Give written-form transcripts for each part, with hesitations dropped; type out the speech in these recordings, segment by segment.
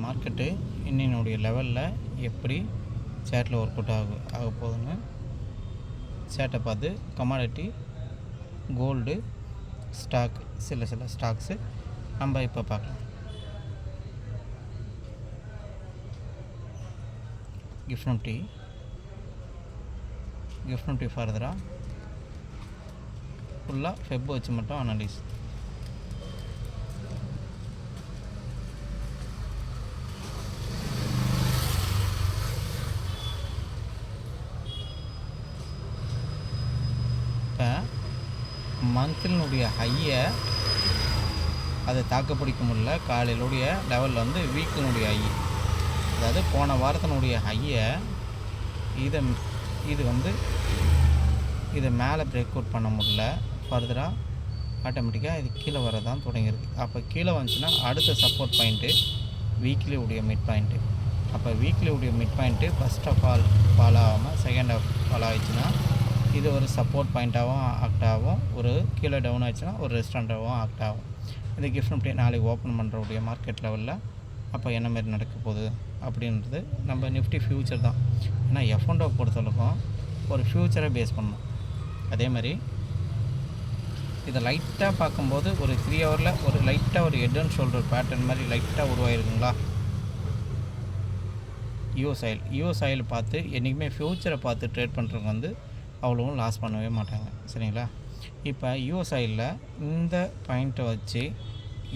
Market இன்னினுடைய லெவலில் எப்படி சேட்டில் work out ஆக போகுதுன்னு சேட்டை பார்த்து கமாடிட்டி கோல்டு ஸ்டாக் சில ஸ்டாக்ஸு நம்ம இப்போ பார்க்கலாம். கிஃப்ட் நிஃப்டி ஃபர்தராக ஃபுல்லாக ஃபெப் வச்சு மட்டும் அனலைஸ். இப்போ மந்த்லினுடைய ஹையை அதை தாக்க பிடிக்க முடியல. காலையிலுடைய லெவலில் வந்து வீக்கினுடைய ஹை, அதாவது போன வாரத்தினுடைய ஹையை இதை மேலே பிரேக் அவுட் பண்ண முடியல. ஃபர்தராக ஆட்டோமேட்டிக்காக இது கீழே வரதான் தொடங்கியிருக்கு. அப்போ கீழே வந்துச்சுன்னா அடுத்த சப்போர்ட் பாயிண்ட்டு வீக்லி உடைய மிட் பாயிண்ட்டு. அப்போ வீக்லி உடைய mid point first of all follow ஆகாமல் செகண்ட் ஆஃப் ஃபாலோ ஆகிடுச்சுன்னா இது ஒரு சப்போர்ட் பாயிண்ட்டாகவும் ஆக்ட் ஆகும். ஒரு கீழே டவுன் ஆகிடுச்சுன்னா ஒரு ரெஸ்டாரண்ட்டாகவும் ஆக்ட் ஆகும். இந்த கிஃப்ட் நிஃப்டி நாளைக்கு ஓப்பன் பண்ணுறவுடைய மார்க்கெட் லெவலில் அப்போ என்ன மாதிரி நடக்க போகுது அப்படின்றது நம்ம நிஃப்டி ஃப்யூச்சர் தான். ஏன்னா F&O பொறுத்தளவுக்கும் ஒரு ஃப்யூச்சரை பேஸ் பண்ணணும். அதே மாதிரி இதை லைட்டாக பார்க்கும்போது ஒரு 3 ஹவரில் ஒரு லைட்டாக ஒரு ஹெட் அண்ட் ஷோல்டர் பேட்டர்ன் மாதிரி லைட்டாக உருவாயிருக்குங்களா. யூஎஸ் ஆயில் பார்த்து என்றைக்குமே ஃப்யூச்சரை பார்த்து ட்ரேட் பண்ணுறவங்க வந்து அவ்வளோவும் லாஸ் பண்ணவே மாட்டாங்க, சரிங்களா. இப்போ யூஎஸ் ஆயிலில் இந்த பாயிண்ட்டை வச்சு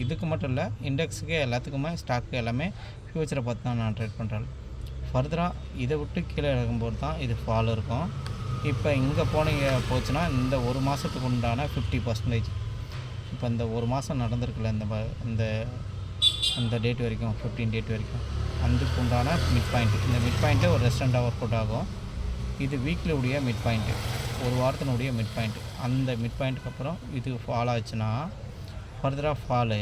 இதுக்கு மட்டும் இல்லை, இண்டெக்ஸுக்கு எல்லாத்துக்குமே ஸ்டாக்கு எல்லாமே ஃப்யூச்சரை பார்த்து தான் நான் ட்ரேட் பண்ணுறேன். ஃபர்தராக இதை விட்டு கீழே இறங்கும்போது தான் இது ஃபால் இருக்கும். இப்போ இங்கே போச்சுன்னா இந்த ஒரு மாதத்துக்கு உண்டான 50%, இப்போ இந்த ஒரு மாதம் நடந்திருக்குல்ல இந்த டேட் வரைக்கும் 15 டேட் வரைக்கும் அதுக்கு உண்டான மிட் பாயிண்ட்டு. இந்த மிட் பாயிண்ட்டு ஒரு ரெஸ்டாரண்ட்டாக ஒர்க் அவுட் ஆகும். இது வீக்லி உடைய மிட் பாயிண்ட்டு, ஒரு வாரத்தினுடைய மிட் பாயிண்ட்டு. அந்த மிட் பாயிண்ட்டுக்கு அப்புறம் இது ஃபால் ஆச்சுன்னா ஃபர்தராக ஃபாலு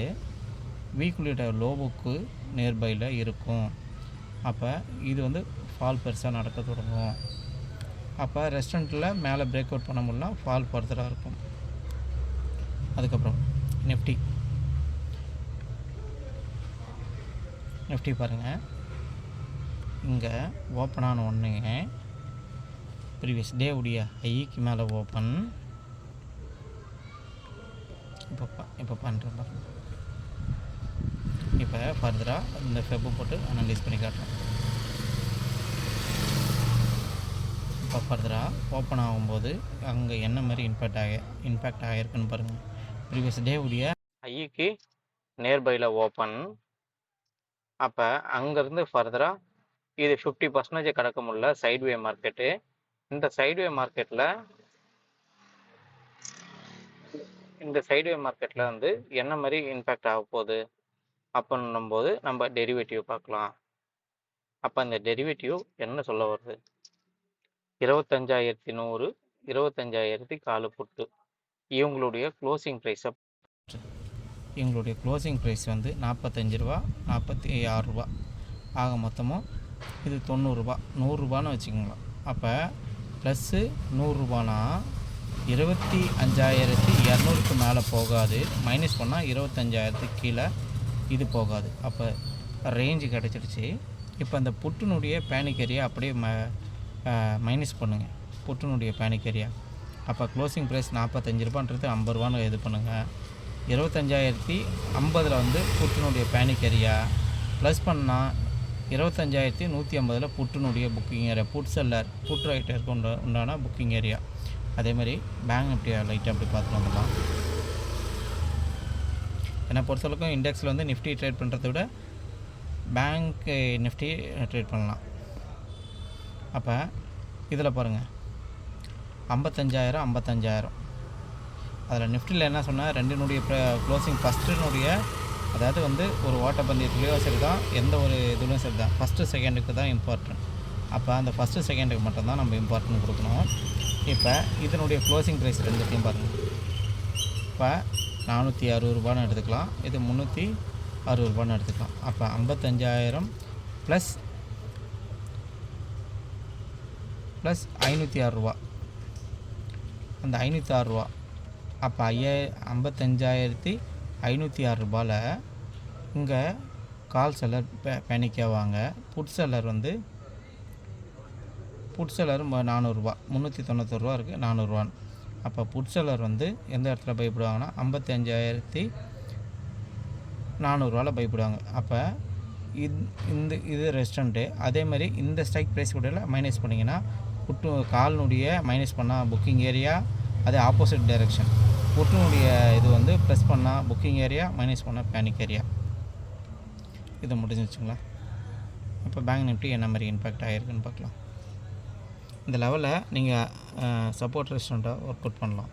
வீக்லியோட லோவுக்கு நியர்பையில் இருக்கும். அப்போ இது வந்து ஃபால் பெருசாக நடக்க தொடங்கும். அப்போ ரெஸ்டாரண்ட்டில் மேலே பிரேக் அவுட் பண்ண முடியல, ஃபால் ஃபர்தராக இருக்கும். அதுக்கப்புறம் நிஃப்டி பாருங்கள், இங்கே ஓப்பன் ஆன ஒன்றுங்க ப்ரீவியஸ் டே உடைய ஹைக்கு மேலே ஓப்பன். இப்போ பண்ணுறேன் பாருங்கள். இப்போ ஃபர்தராக இந்த ஃபெப்பு போட்டு அனலைஸ் பண்ணி காட்டுறேன். இப்போ ஃபர்தராக ஓப்பன் ஆகும்போது அங்கே என்ன மாதிரி இம்பேக்ட் ஆகிருக்குன்னு பாருங்கள். ப்ரீவியஸ் டே உடைய ஹைக்கு நியர்பையில் ஓப்பன். அப்போ அங்கேருந்து ஃபர்தராக இது 50% கடக்க முடியல சைட்வே மார்க்கெட்டு. இந்த சைட்வே மார்க்கெட்டில் வந்து என்ன மாதிரி இம்பேக்ட் ஆக போகுது அப்படின்னும்போது நம்ம டெரிவேட்டிவ் பார்க்கலாம். அப்போ இந்த டெரிவேட்டிவ் என்ன சொல்ல வருது, 25,100 25,000 காலு புட்டு இவங்களுடைய க்ளோசிங் ப்ரைஸ் வந்து 45 ரூபா 46 ரூபா ஆக மொத்தமும் இது 90 ரூபா 100 ரூபான்னு வச்சுக்கோங்களேன். அப்போ ப்ளஸ்ஸு 100 ரூபானா 25,200க்கு மேலே போகாது, மைனஸ் பண்ணால் 25,000க்கு கீழே இது போகாது. அப்போ ரேஞ்சு கிடச்சிடுச்சு. இப்போ அந்த புட்டினுடைய பேனிக் ஏரியா அப்படியே மைனஸ் பண்ணுங்கள், புட்டினுடைய பேனிக் ஏரியா. அப்போ க்ளோசிங் ப்ரைஸ் 45 ரூபான்றது 50 ரூபான்னு இது பண்ணுங்கள். 25,050 வந்து புட்டினுடைய பேனிக் ஏரியா ப்ளஸ் பண்ணால் 25,150 புட்டினுடைய புக்கிங் ஏரியா, புட் ரைட்டருக்கு உண்டான புக்கிங் ஏரியா. அதேமாதிரி பேங்க் நிஃப்டி லைட்டாக அப்படி பார்த்துட்டு வந்துடலாம். என்னை பொறுத்தளவுக்கும் இண்டெக்ஸில் வந்து நிஃப்டி ட்ரேட் பண்ணுறத விட பேங்க் நிஃப்டி ட்ரேட் பண்ணலாம். அப்போ இதில் பாருங்கள் 55,000 அதில் நிஃப்டியில் என்ன சொன்னால் ரெண்டினுடைய க்ளோசிங் ஃபஸ்ட்டினுடைய, அதாவது வந்து ஒரு ஓட்டப்பந்தயத்துலேயோ சரி தான், எந்த ஒரு இதுலையும் சரி தான், ஃபஸ்ட்டு செகண்டுக்கு தான் இம்பார்ட்டன்ட். அப்போ அந்த ஃபஸ்ட்டு செகண்டுக்கு மட்டும்தான் நம்ம இம்பார்ட்டன்ட் கொடுக்கணும். இப்போ இதனுடைய க்ளோசிங் ப்ரைஸ் ரெண்டுத்தையும் பாருங்கள். இப்போ 460 ரூபான்னு எடுத்துக்கலாம், இது 360 ரூபான்னு எடுத்துக்கலாம். அப்போ 55,000 ப்ளஸ் 506 ரூபா, அந்த 506 ரூபா. அப்போ 55,506 ரூபாயில் இங்கே கால் செல்லர் பேனிக் ஆவாங்க. புட் செல்லர் வந்து புட் செல்லர் 400 391 இருக்குது 400. அப்போ புட் செல்லர் வந்து எந்த இடத்துல பயப்படுவாங்கன்னா 55,400 பயப்படுவாங்க. அப்போ இது ரெஸ்டாரண்ட்டு அதேமாதிரி இந்த ஸ்ட்ரைக் ப்ரைஸ் கூட மைனஸ் பண்ணிங்கன்னா கால்னுடைய மைனஸ் பண்ணால் புக்கிங் ஏரியா, அதே ஆப்போசிட் டைரெக்ஷன். புட்டினுடைய இது வந்து ப்ளஸ் பண்ணால் புக்கிங் ஏரியா, மைனஸ் பண்ணால் பேனிக் ஏரியா. இதை முடிஞ்சிச்சுங்களா? இப்போ பேங்க் நிஃப்டி என்ன மாதிரி இம்பேக்ட் ஆகிருக்குன்னு பார்க்கலாம். இந்த லெவலில் நீங்கள் சப்போர்ட் ரெஸ்டாரண்ட்டாக ஒர்க் அவுட் பண்ணலாம்.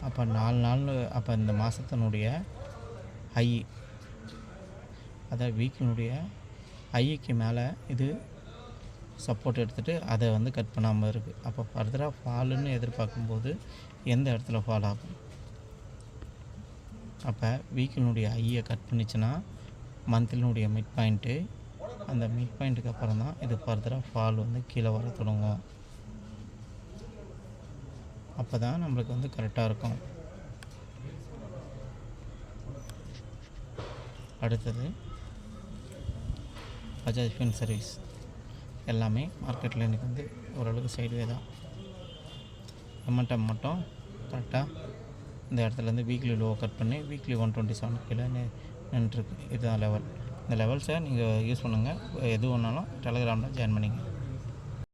அப்போ 4 நாள் அப்போ இந்த மாதத்தினுடைய ஹை, அதாவது வீக்கினுடைய ஹைக்கு மேலே இது சப்போர்ட் எடுத்துகிட்டு அதை வந்து கட் பண்ணாமல் இருக்குது. அப்போ ஃபர்தராக ஃபாலுன்னு எதிர்பார்க்கும்போது எந்த இடத்துல ஃபால் ஆகும்? அப்போ வீக்கினுடைய ஹையை கட் பண்ணிச்சுன்னா மந்த்லினுடைய மிட் பாயிண்ட்டு, அந்த மிட் பாயிண்ட்டுக்கு அப்புறம் தான் இது ஃபர்தராக ஃபால் வந்து கீழே வர தொடங்கும். அப்போ தான் நம்மளுக்கு வந்து கரெக்டாக இருக்கும். அடுத்தது பஜாஜ் ஃபின் சர்வீஸ். எல்லாமே மார்க்கெட்டில் இன்றைக்கி வந்து ஓரளவுக்கு சைடுவே தான். மொமெண்டம் மட்டும் கரெக்டாக இந்த இடத்துலேருந்து வீக்லி லோ கட் பண்ணி வீக்லி 127 கீழே நின்றுருக்கு. இதுதான் லெவல். இந்த லெவல்ஸை நீங்கள் யூஸ் பண்ணுங்கள். எது ஒன்றாலும் டெலகிராமில் ஜாயின் பண்ணிங்க.